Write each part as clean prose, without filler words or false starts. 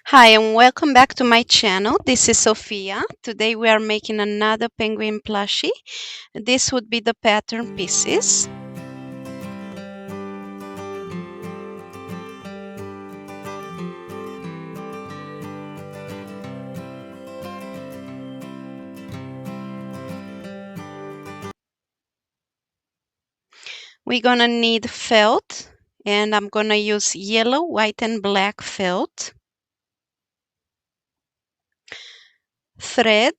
Hi and welcome back to my channel. This is Sophia. Today we are making another penguin plushie. This would be the pattern pieces. We're gonna need felt, and I'm gonna use yellow, white, and black felt, thread,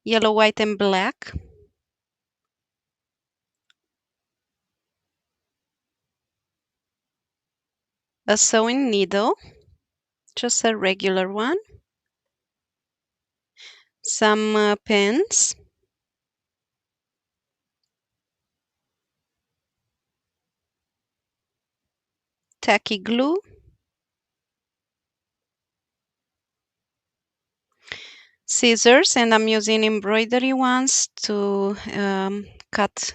yellow, white, and black, a sewing needle, just a regular one, some pins, tacky glue, scissors, and I'm using embroidery ones to cut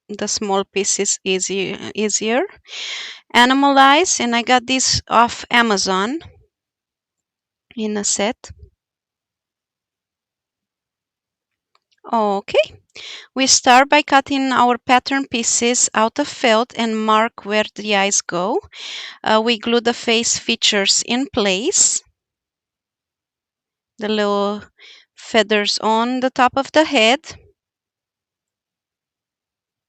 the small pieces easier. Animal eyes, and I got this off Amazon in a set. Okay, we start by cutting our pattern pieces out of felt and mark where the eyes go. We glue the face features in place, the little feathers on the top of the head,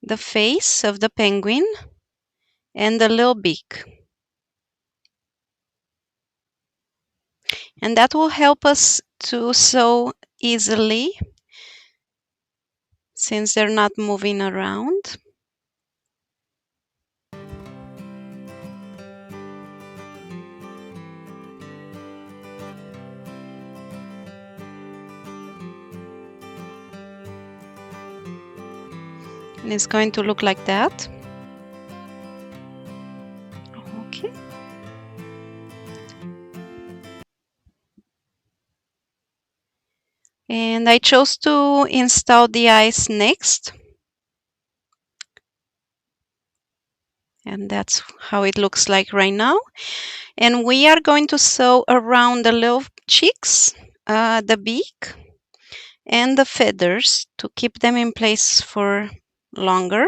the face of the penguin, and the little beak. And that will help us to sew easily since they're not moving around. And it's going to look like that. Okay. And I chose to install the eyes next. And that's how it looks like right now. And we are going to sew around the little cheeks, the beak, and the feathers to keep them in place for longer.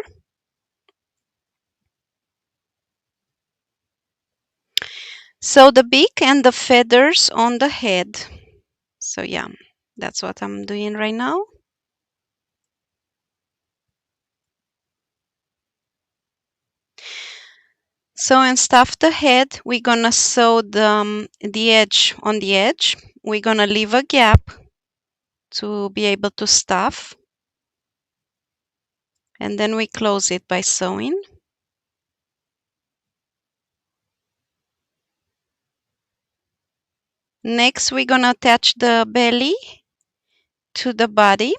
So the beak and the feathers on the head. So yeah, that's what I'm doing right now. So and stuff the head, we're gonna sew the edge on the edge. We're gonna leave a gap to be able to stuff. And then we close it by sewing. Next, we're gonna attach the belly to the body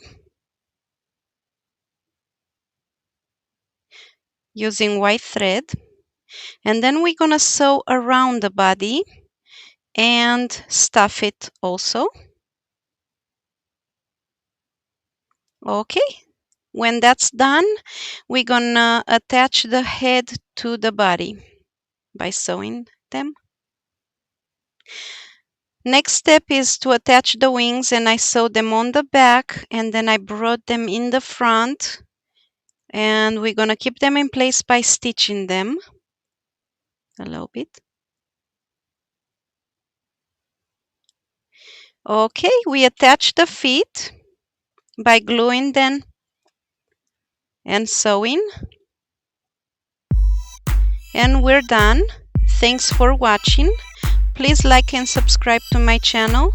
using white thread. And then we're gonna sew around the body and stuff it also. Okay, when that's done, we're gonna attach the head to the body by sewing them. Next step is to attach the wings, and I sewed them on the back and then I brought them in the front, and we're gonna keep them in place by stitching them a little bit. Okay, we attach the feet by gluing them and sewing. And we're done. Thanks for watching. Please like and subscribe to my channel.